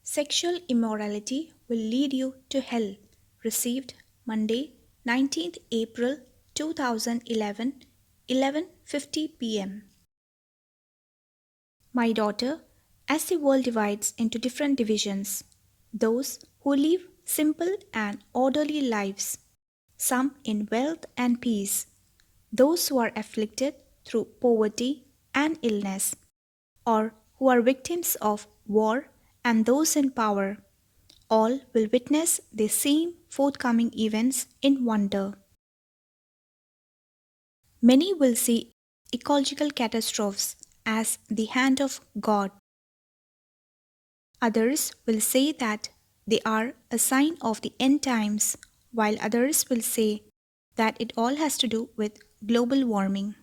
Sexual immorality will lead you to hell. Received Monday, 19th April 2011, 11:50 p.m. My daughter, as the world divides into different divisions, those who live simple and orderly lives, some in wealth and peace, those who are afflicted through poverty and illness, or who are victims of war, and those in power, all will witness the same forthcoming events in wonder. Many will see ecological catastrophes as the hand of God. Others will say that they are a sign of the end times, while others will say that it all has to do with global warming.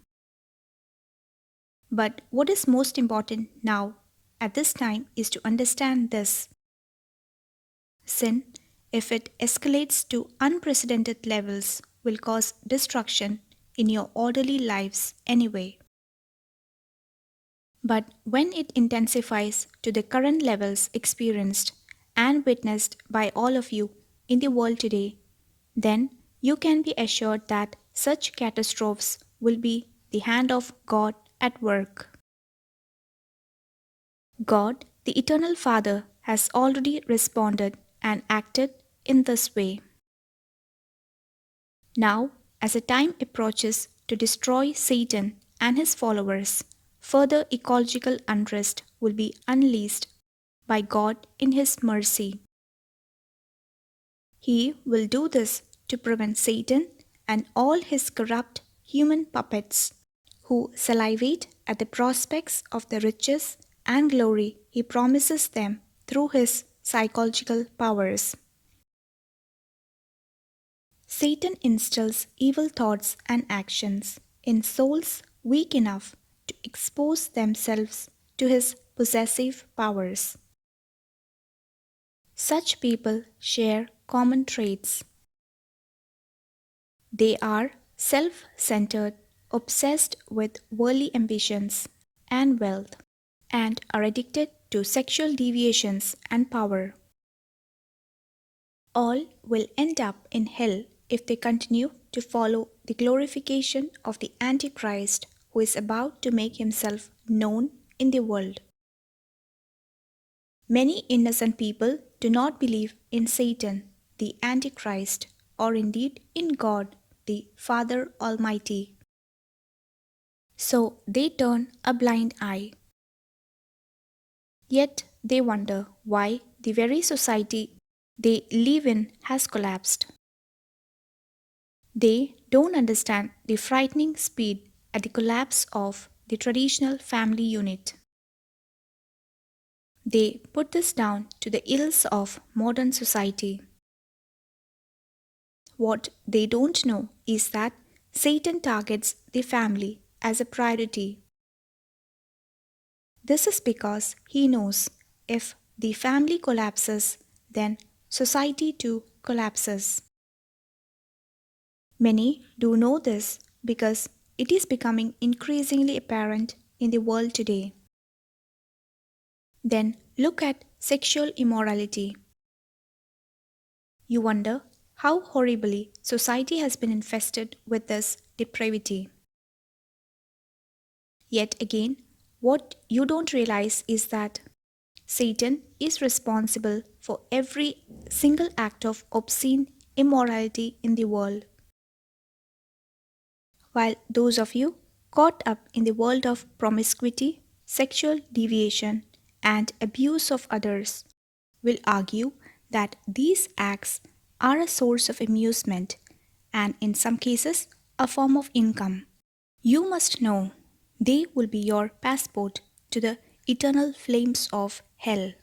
But what is most important now, at this time, is to understand this. Sin, if it escalates to unprecedented levels, will cause destruction in your orderly lives anyway. But when it intensifies to the current levels experienced and witnessed by all of you in the world today, then you can be assured that such catastrophes will be the hand of God at work. God, the Eternal Father, has already responded and acted in this way. Now, as the time approaches to destroy Satan and his followers, further ecological unrest will be unleashed by God in His mercy. He will do this to prevent Satan and all his corrupt human puppets who salivate at the prospects of the riches and glory he promises them through his psychological powers. Satan instills evil thoughts and actions in souls weak enough to expose themselves to his possessive powers. Such people share common traits. They are self centered, obsessed with worldly ambitions and wealth, and are addicted to sexual deviations and power. All will end up in hell if they continue to follow the glorification of the Antichrist who is about to make himself known in the world. Many innocent people do not believe in Satan, the Antichrist, or indeed in God, the Father Almighty. So they turn a blind eye. Yet they wonder why the very society they live in has collapsed. They don't understand the frightening speed at the collapse of the traditional family unit. They put this down to the ills of modern society. What they don't know is that Satan targets the family as a priority. This is because he knows if the family collapses, then society too collapses. Many do know this because it is becoming increasingly apparent in the world today. Then look at sexual immorality. You wonder how horribly society has been infested with this depravity. Yet again, what you don't realize is that Satan is responsible for every single act of obscene immorality in the world. While those of you caught up in the world of promiscuity, sexual deviation, and abuse of others will argue that these acts are a source of amusement and, in some cases, a form of income. You must know they will be your passport to the eternal flames of hell.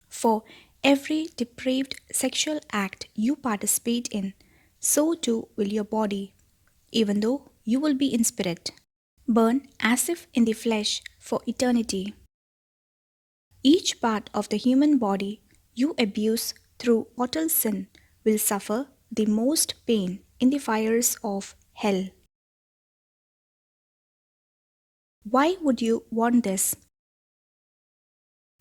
For every depraved sexual act you participate in, so too will your body, even though you will be in spirit, burn as if in the flesh for eternity. Each part of the human body you abuse through mortal sin will suffer the most pain in the fires of hell. Why would you want this?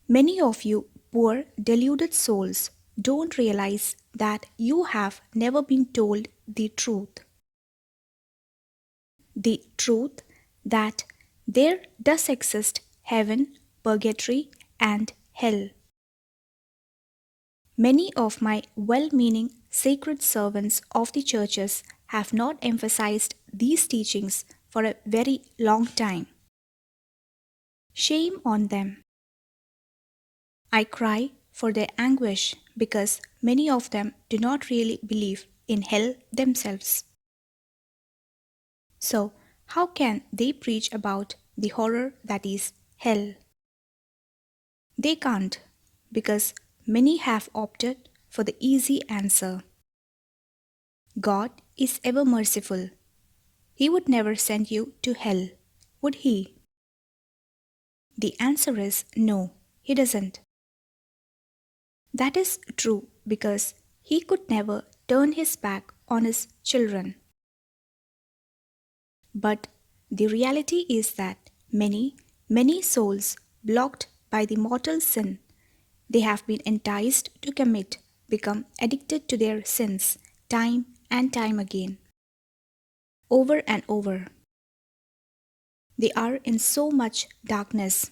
Many of you poor, deluded souls don't realize that you have never been told the truth. The truth that there does exist heaven, purgatory, and hell. Many of my well meaning sacred servants of the churches have not emphasized these teachings for a very long time. Shame on them. I cry for their anguish because many of them do not really believe in hell themselves. So, how can they preach about the horror that is hell? They can't, because many have opted for the easy answer. God is ever merciful. He would never send you to hell, would He? The answer is no, He doesn't. That is true because He could never turn His back on His children. But the reality is that many souls blocked by the mortal sin they have been enticed to commit become addicted to their sins time and time again, over and over. They are in so much darkness,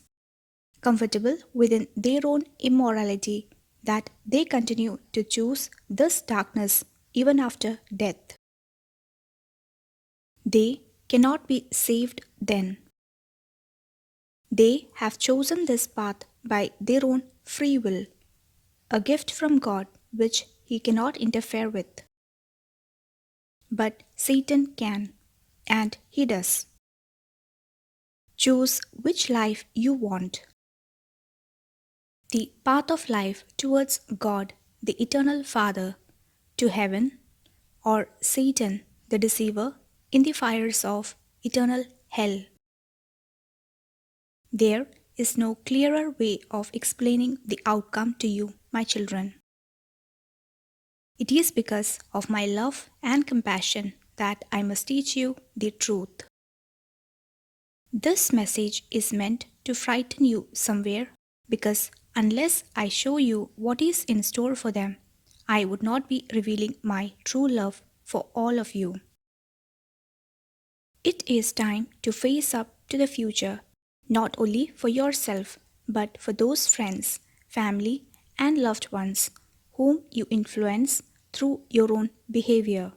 comfortable within their own immorality, that they continue to choose this darkness even after death. They cannot be saved then. They have chosen this path by their own free will, a gift from God which He cannot interfere with. But Satan can, and he does. Choose which life you want: the path of life towards God, the eternal Father, to heaven, or Satan, the deceiver, in the fires of eternal hell. There is no clearer way of explaining the outcome to you, my children. It is because of my love and compassion that I must teach you the truth. This message is meant to frighten you somewhere, because unless I show you what is in store for them, I would not be revealing my true love for all of you. It is time to face up to the future, not only for yourself, but for those friends, family, and loved ones whom you influence through your own behavior.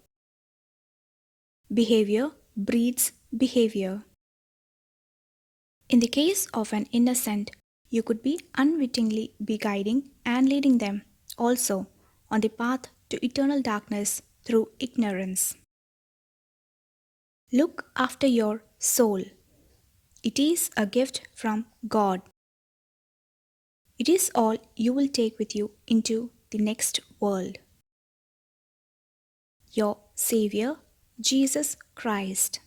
Behavior breeds behavior. In the case of an innocent, you could be unwittingly be guiding and leading them also on the path to eternal darkness through ignorance. Look after your soul. It is a gift from God. It is all you will take with you into the next world. Your Savior, Jesus Christ.